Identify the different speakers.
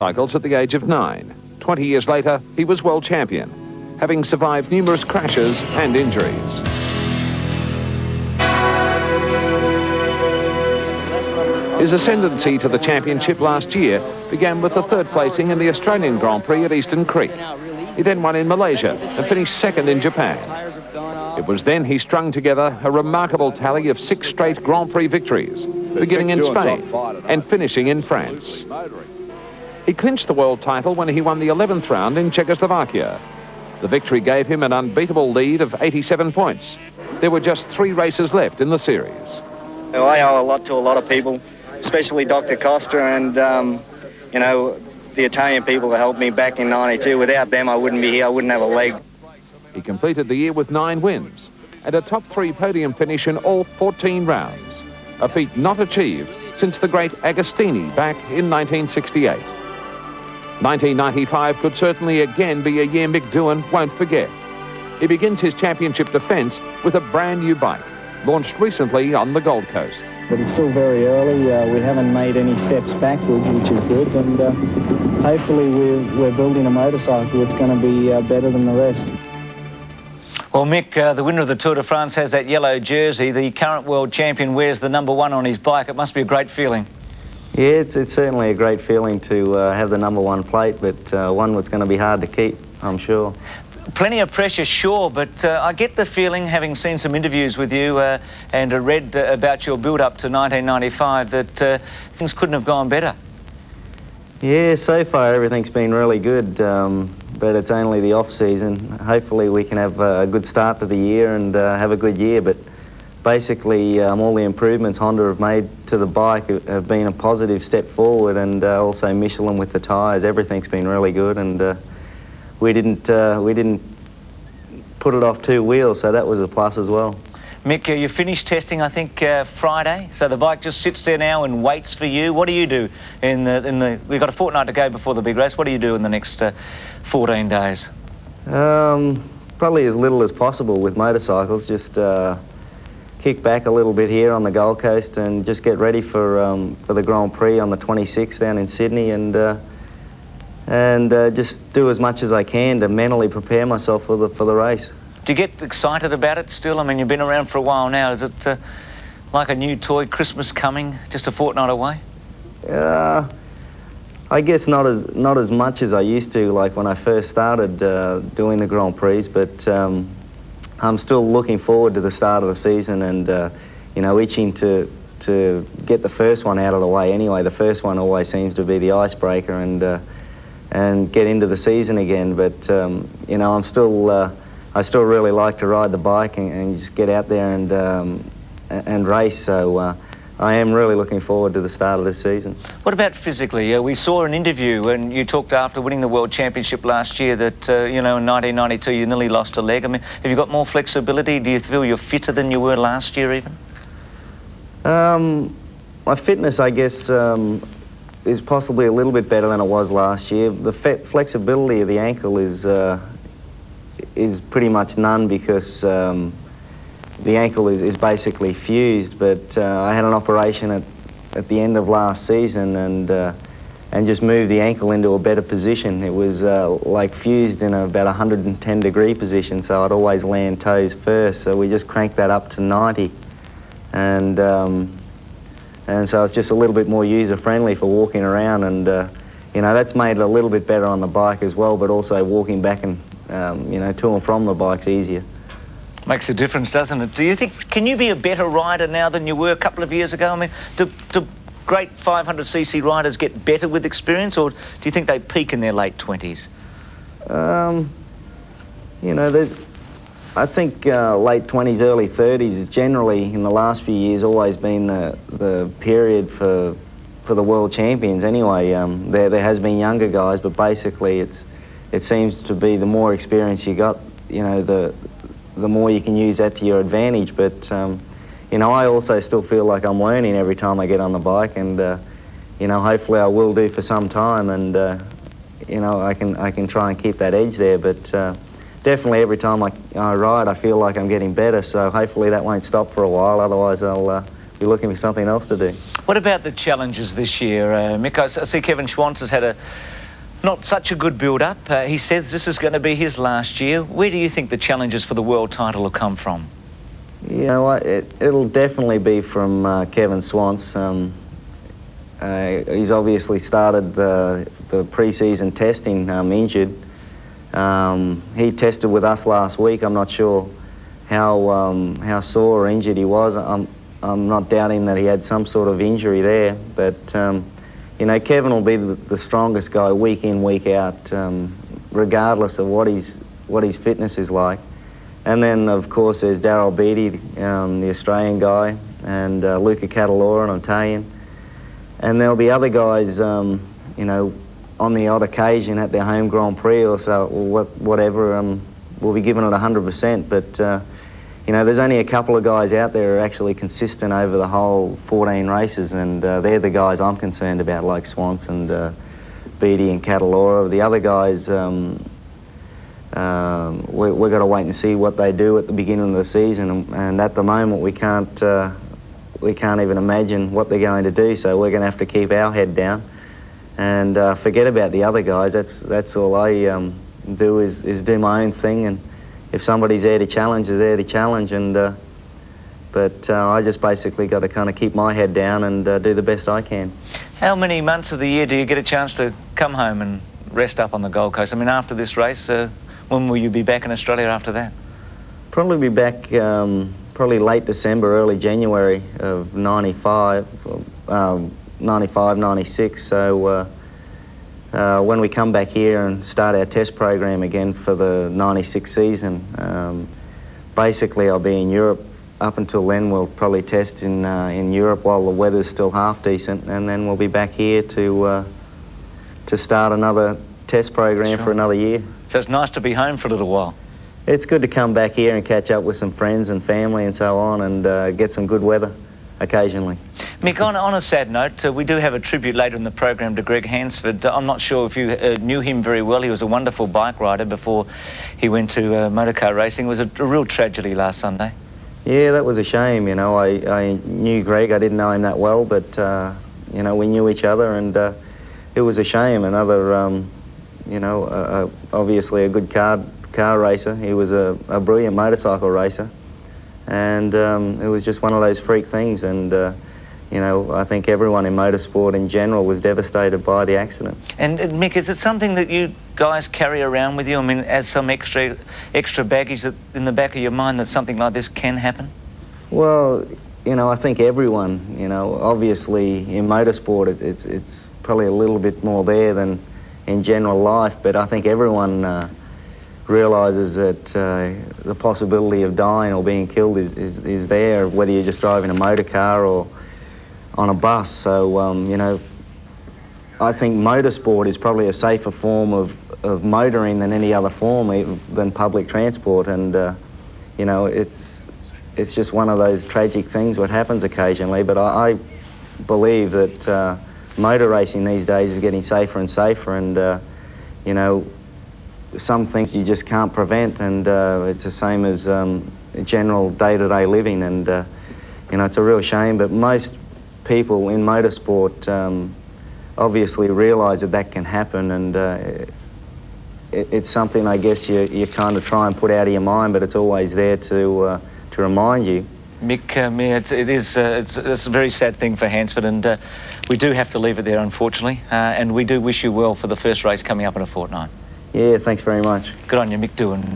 Speaker 1: Cycles at the age of 9. 20 years later, he was world champion, having survived numerous crashes and injuries. His ascendancy to the championship last year began with a third placing in the Australian Grand Prix at Eastern Creek. He then won in Malaysia and finished second in Japan. It was then he strung together a remarkable tally of 6 straight Grand Prix victories, beginning in Spain and finishing in France. He clinched the world title when he won the 11th round in Czechoslovakia. The victory gave him an unbeatable lead of 87 points. There were just 3 races left in the series.
Speaker 2: I owe a lot to a lot of people, especially Dr. Costa and, you know, the Italian people that helped me back in '92. Without them, I wouldn't be here. I wouldn't have a leg.
Speaker 1: He completed the year with 9 wins and a top 3 podium finish in all 14 rounds, a feat not achieved since the great Agostini back in 1968. 1995 could certainly again be a year Mick Doohan won't forget. He begins his championship defence with a brand new bike, launched recently on the Gold Coast.
Speaker 3: But it's still very early. We haven't made any steps backwards, which is good, and hopefully we're building a motorcycle that's going to be better than the rest.
Speaker 4: Well, Mick, the winner of the Tour de France has that yellow jersey. The current world champion wears the #1 on his bike. It must be a great feeling.
Speaker 5: Yeah, it's certainly a great feeling to have the #1 plate, but one that's going to be hard to keep, I'm sure.
Speaker 4: Plenty of pressure, sure, but I get the feeling, having seen some interviews with you and read about your build-up to 1995, that things couldn't have gone better.
Speaker 5: Yeah, so far everything's been really good, but it's only the off-season. Hopefully we can have a good start to the year and have a good year, but basically all the improvements Honda have made to the bike have been a positive step forward, and also Michelin with the tyres. Everything's been really good, and we didn't put it off 2 wheels, so that was a plus as well.
Speaker 4: Mick, you finished testing, I think, Friday, so the bike just sits there now and waits for you. What do you do we've got a fortnight to go before the big race. What do you do in the next 14 days?
Speaker 5: Probably as little as possible with motorcycles, just kick back a little bit here on the Gold Coast and just get ready for the Grand Prix on the 26th down in Sydney, and just do as much as I can to mentally prepare myself for the race.
Speaker 4: Do you get excited about it still? I mean, you've been around for a while now. Is it like a new toy, Christmas coming, just a fortnight away?
Speaker 5: I guess not as much as I used to, like when I first started doing the Grand Prix, but I'm still looking forward to the start of the season, and you know, itching to get the first one out of the way anyway. The first one always seems to be the icebreaker, and get into the season again. But you know, I still really like to ride the bike and just get out there and race. So I am really looking forward to the start of this season.
Speaker 4: What about physically? We saw an interview and you talked after winning the World Championship last year that, you know, in 1992 you nearly lost a leg. I mean, have you got more flexibility? Do you feel you're fitter than you were last year even?
Speaker 5: My fitness, I guess, is possibly a little bit better than it was last year. The flexibility of the ankle is pretty much none, because the ankle is basically fused, but I had an operation at the end of last season and just moved the ankle into a better position. It was like fused in about 110-degree position, so I'd always land toes first, so we just cranked that up to 90, and so it's just a little bit more user-friendly for walking around, and you know, that's made it a little bit better on the bike as well, but also walking back and you know, to and from the bike's easier.
Speaker 4: Makes a difference, doesn't it? Do you think, can you be a better rider now than you were a couple of years ago? I mean, do great 500cc riders get better with experience, or do you think they peak in their late 20s?
Speaker 5: You know, I think late 20s, early 30s is generally, in the last few years, always been the period for the world champions anyway. There has been younger guys, but basically it seems to be the more experience you got, you know, the more you can use that to your advantage. But you know, I also still feel like I'm learning every time I get on the bike, and you know, hopefully I will do for some time, and you know, I can try and keep that edge there. But definitely every time I ride, I feel like I'm getting better, so hopefully that won't stop for a while, otherwise I'll be looking for something else to do.
Speaker 4: What about the challenges this year, Mick? I see Kevin Schwantz has had not such a good build-up. He says this is going to be his last year. Where do you think the challenges for the world title will come from?
Speaker 5: You know what, it'll definitely be from Kevin Schwantz. He's obviously started the pre-season testing injured. He tested with us last week. I'm not sure how sore or injured he was. I'm not doubting that he had some sort of injury there, but you know, Kevin will be the strongest guy week in, week out, regardless of what his fitness is like. And then, of course, there's Daryl Beattie, the Australian guy, and Luca Catalora, an Italian. And there'll be other guys, you know, on the odd occasion at their home Grand Prix or so, or whatever, we'll be giving it 100%. But you know, there's only a couple of guys out there who are actually consistent over the whole 14 races, and they're the guys I'm concerned about, like Schwantz and Beattie and Catalora. The other guys, we've got to wait and see what they do at the beginning of the season, and at the moment we can't even imagine what they're going to do, so we're going to have to keep our head down and forget about the other guys. That's all I do is do my own thing, and if somebody's there to challenge, they're there to challenge. And but I just basically got to kind of keep my head down and do the best I can.
Speaker 4: How many months of the year do you get a chance to come home and rest up on the Gold Coast? I mean, after this race, when will you be back in Australia after that?
Speaker 5: Probably be back probably late December, early January of 95, 96. So when we come back here and start our test program again for the 96 season, basically I'll be in Europe. Up until then, we'll probably test in Europe while the weather's still half decent, and then we'll be back here to start another test program for another year.
Speaker 4: So it's nice to be home for a little while.
Speaker 5: It's good to come back here and catch up with some friends and family and so on, and get some good weather occasionally.
Speaker 4: Mick, on a sad note, we do have a tribute later in the program to Greg Hansford. I'm not sure if you knew him very well. He was a wonderful bike rider before he went to motorcar racing. It was a real tragedy last Sunday.
Speaker 5: Yeah, that was a shame. You know, I knew Greg. I didn't know him that well, but you know, we knew each other, and it was a shame. Another, you know, obviously a good car racer. He was a brilliant motorcycle racer, and it was just one of those freak things. And you know, I think everyone in motorsport in general was devastated by the accident. And
Speaker 4: Mick, is it something that you guys carry around with you? I mean, as some extra baggage that in the back of your mind that something like this can happen?
Speaker 5: Well, you know, I think everyone, you know, obviously in motorsport it's probably a little bit more there than in general life, but I think everyone realises that the possibility of dying or being killed is there, whether you're just driving a motor car or on a bus. So, you know, I think motorsport is probably a safer form of motoring than any other form, than public transport. And, you know, it's just one of those tragic things what happens occasionally. But I believe that motor racing these days is getting safer and safer, and, you know, some things you just can't prevent, and it's the same as general day-to-day living, and, you know, it's a real shame, but most people in motorsport obviously realise that can happen, and it's something I guess you kind of try and put out of your mind, but it's always there to remind you.
Speaker 4: Mick, it's a very sad thing for Hansford, and we do have to leave it there, unfortunately, and we do wish you well for the first race coming up in a fortnight.
Speaker 5: Yeah, thanks very much.
Speaker 4: Good on you, Mick Doohan.